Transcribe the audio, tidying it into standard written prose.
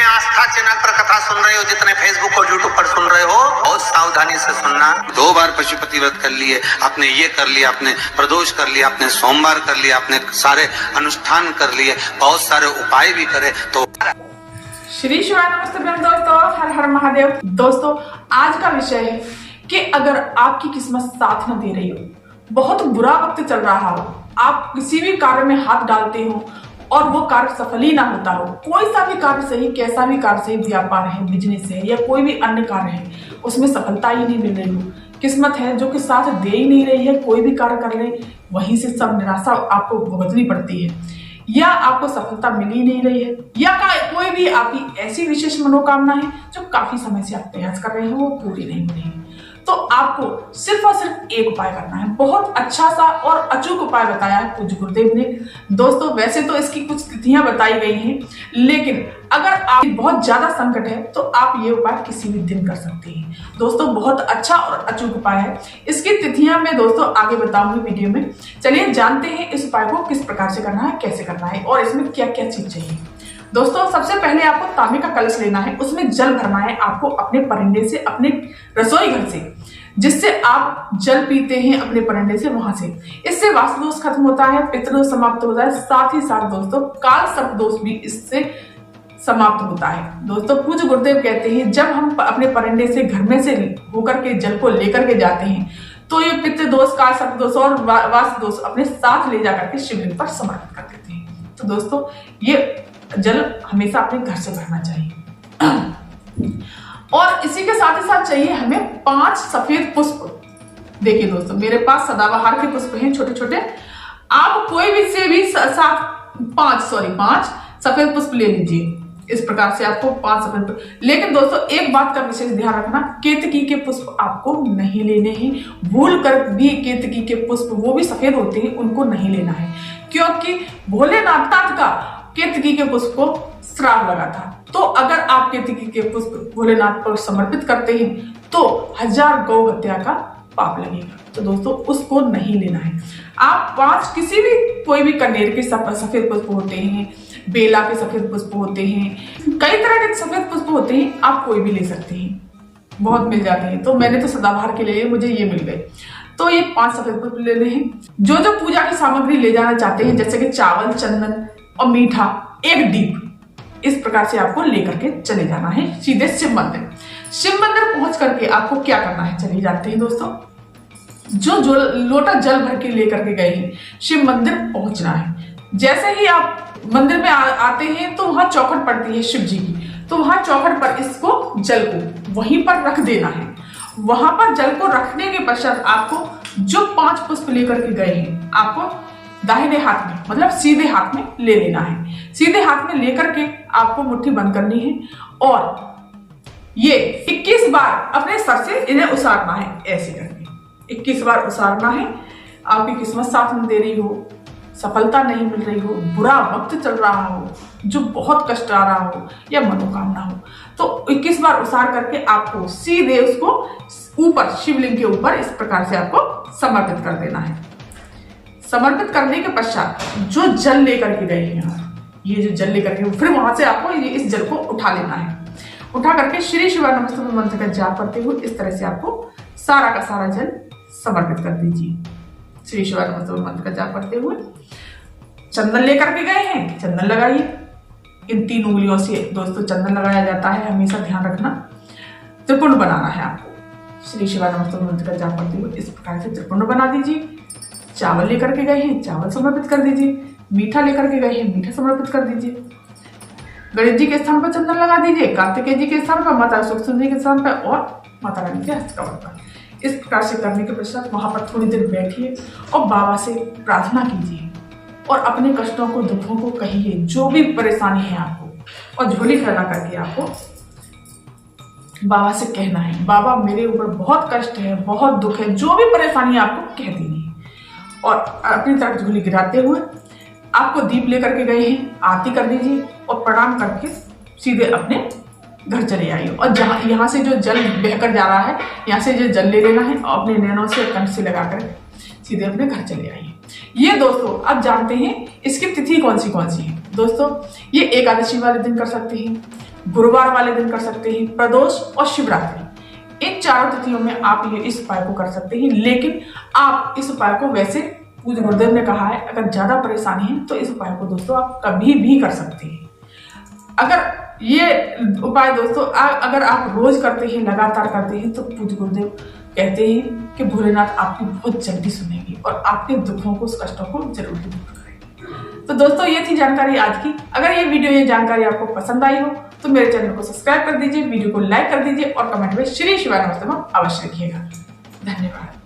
आस्था channel पर कथा सुन रहे हो, जितने फेसबुक और यूट्यूब पर सुन रहे हो, बहुत सावधानी से सुनना। 2 बार पशुपति व्रत कर लिए आपने, ये कर लिया आपने, प्रदोष कर लिया आपने, सोमवार कर लिया आपने, सारे अनुष्ठान कर लिए, बहुत सारे उपाय भी करे तो। श्री शिवाय नमस्ते दोस्तों, हर हर महादेव। दोस्तों आज का विषय है कि अगर आपकी किस्मत साथ न दे रही हो, बहुत बुरा वक्त चल रहा हो, आप किसी भी कार्य में हाथ डालते हो और वो कार्य सफल ही ना होता हो, कोई सा भी कार्य सही, कैसा भी कार्य सही, व्यापार है, बिजनेस है या कोई भी अन्य कार्य है, उसमें सफलता ही नहीं मिल रही हो, किस्मत है जो कि साथ दे ही नहीं रही है, कोई भी कार्य कर ले वहीं से सब निराशा आपको भुगतनी पड़ती है, या आपको सफलता मिल ही नहीं रही है, या कोई भी आपकी ऐसी विशेष मनोकामना है जो काफी समय से आप प्रयास कर रहे हैं वो पूरी नहीं हो रही है, तो आपको सिर्फ और सिर्फ एक उपाय करना है। बहुत अच्छा सा और अचूक उपाय बताया है पूज्य गुरुदेव ने। दोस्तों वैसे तो इसकी कुछ तिथियां बताई गई हैं, लेकिन अगर आप बहुत ज्यादा संकट है तो आप ये उपाय किसी भी दिन कर सकते हैं। दोस्तों बहुत अच्छा और अचूक उपाय है, इसकी तिथियां मैं दोस्तों आगे बताऊंगी वीडियो में। चलिए जानते हैं इस उपाय को किस प्रकार से करना है, कैसे करना है और इसमें क्या क्या चीज चाहिए। दोस्तों सबसे पहले आपको तांबे का कलश लेना है, उसमें जल भरना है आपको अपने परिंदे से, अपने रसोई घर से, जिससे आप जल पीते हैं अपने परिंदे से, वहां से। इससे वास्तु दोष खत्म होता है, पितृदोष समाप्त होता है, साथ ही साथ दोस्तों काल सर्प दोष भी इससे समाप्त होता है। दोस्तों पूज्य गुरुदेव कहते हैं जब हम अपने परिंदे से घर में से होकर के जल को लेकर के जाते हैं तो ये पितृ दोष, काल सर्प दोष और वास्तु दोष अपने साथ ले जाकर के शिवलिंग पर समर्पित कर देते हैं। तो दोस्तों ये जल हमेशा अपने घर से भरना चाहिए और इसी के साथ ही साथ चाहिए हमें 5 सफेद पुष्प। देखिए दोस्तों मेरे पास सदाबहार के पुष्प हैं छोटे छोटे, आप कोई भी से भी 5 सफेद पुष्प ले लीजिए। इस प्रकार से आपको 5 सफेद पुष्प, लेकिन दोस्तों एक बात का विशेष ध्यान रखना, केतकी के पुष्प आपको नहीं लेने हैं। भूल कर भी केतकी के पुष्प, वो भी सफेद होते हैं, उनको नहीं लेना है, क्योंकि भोलेनाथ का केतकी के पुष्प को श्राप लगा था। तो अगर आप केतकी के पुष्प भोलेनाथ पर समर्पित करते हैं तो 1000 गौ हत्या का पाप लगेगा। तो दोस्तों उसको नहीं लेना है। आप 5 किसी भी, कोई भी कनेर के सफेद पुष्प होते हैं, बेला के सफेद पुष्प होते हैं, कई तरह के सफेद पुष्प होते हैं, आप कोई भी ले सकते हैं, बहुत मिल जाते हैं। तो मैंने तो सदाबहार के लिए मुझे ये मिल गए, तो ये 5 सफेद पुष्प ले रहे हैं। जो जो पूजा की सामग्री ले जाना चाहते हैं, जैसे कि चावल, चंदन और मीठा, 1 दीप, इस प्रकार से आपको लेकर के चले जाना है सीधे शिव मंदिर। शिव मंदिर पहुंच करके आपको क्या करना है, चलिए जानते हैं दोस्तों। जो लोटा जल भर के लेकर के गए हैं, शिव मंदिर पहुंचना है। जैसे ही आप मंदिर में आते हैं तो वहां चौखट पड़ती है शिव जी की, तो वहां चौखट पर इसको जल को वहीं पर रख देना है। वहां पर जल को रखने के पश्चात आपको जो 5 पुष्प लेकर के गए हैं, आपको दाहिने हाथ में, मतलब सीधे हाथ में ले लेना है। सीधे हाथ में लेकर के आपको मुट्ठी बंद करनी है और ये 21 बार अपने सर से इन्हें उसारना है, ऐसे करके 21 बार उसारना है। आपकी किस्मत साथ में दे रही हो, सफलता नहीं मिल रही हो, बुरा वक्त चल रहा हो, जो बहुत कष्ट आ रहा हो या मनोकामना हो, तो 21 बार उसार करके आपको सीधे उसको ऊपर शिवलिंग के ऊपर इस प्रकार से आपको समर्पित कर देना है। समर्पित करने के पश्चात जो जल लेकर के गए हैं, ये जो जल लेकर के, फिर वहां से आपको इस जल को उठा लेना है। उठा करके श्री शिवाय नमस्तुभ्यं मंत्र का जाप करते हुए इस तरह से आपको सारा का सारा जल समर्पित कर दीजिए। श्री शिवाय नमस्तुभ्यं मंत्र का जाप करते हुए चंदन लेकर के गए हैं, चंदन लगाइए। इन 3 उंगलियों से दोस्तों चंदन लगाया जाता है, हमेशा ध्यान रखना। त्रिपुंड बनाना है आपको। श्री शिवाय नमस्तुभ्यं मंत्र का जाप करते हुए इस प्रकार से त्रिपुंड बना दीजिए। चावल लेकर के गए हैं, चावल समर्पित कर दीजिए। मीठा लेकर के गए हैं, मीठा समर्पित कर दीजिए। गणेश जी के स्थान पर चंदन लगा दीजिए, कार्तिकेय जी के स्थान पर, माता सुखसुंदरी के स्थान पर और माता रानी के हस्तकमल पर। इस प्रकार से करने के पश्चात वहां पर थोड़ी देर बैठिए और बाबा से प्रार्थना कीजिए और अपने कष्टों को, दुखों को कहिए, जो भी परेशानी है आपको, और झोली फैला करके आपको बाबा से कहना है, बाबा मेरे ऊपर बहुत कष्ट है, बहुत दुख है, जो भी परेशानी है आपको कह देनी है। और अपनी तरफ झोली गिराते हुए आपको दीप लेकर के गए हैं, आरती कर दीजिए और प्रणाम करके सीधे अपने घर चले आइए। और जहाँ यहाँ से जो जल बहकर जा रहा है, यहाँ से जो जल ले लेना है और अपने नैनों से, कंठ से लगाकर सीधे अपने घर चले आइए। ये दोस्तों अब जानते हैं इसकी तिथि कौन सी है। दोस्तों ये एकादशी वाले दिन कर सकते हैं, गुरुवार वाले दिन कर सकते हैं, प्रदोष और शिवरात्रि। इन चारों तिथियों में आप ये इस उपाय को कर सकते हैं। लेकिन आप इस उपाय को वैसे पूज्य गुरुदेव ने कहा है, अगर ज्यादा परेशानी है तो इस उपाय को दोस्तों आप कभी भी कर सकते हैं। अगर ये उपाय दोस्तों अगर आप रोज करते हैं, लगातार करते हैं, तो पूज्य गुरुदेव कहते हैं कि भोलेनाथ आपकी बहुत जल्दी सुनेंगे और आपके दुखों को, कष्टों को जरूर दूर करेंगे। तो दोस्तों ये थी जानकारी आज की। अगर ये जानकारी आपको पसंद आई हो तो मेरे चैनल को सब्सक्राइब कर दीजिए, वीडियो को लाइक कर दीजिए और कमेंट में श्री शिवाय नमस्तुभ्यम अवश्य लिखिएगा। धन्यवाद।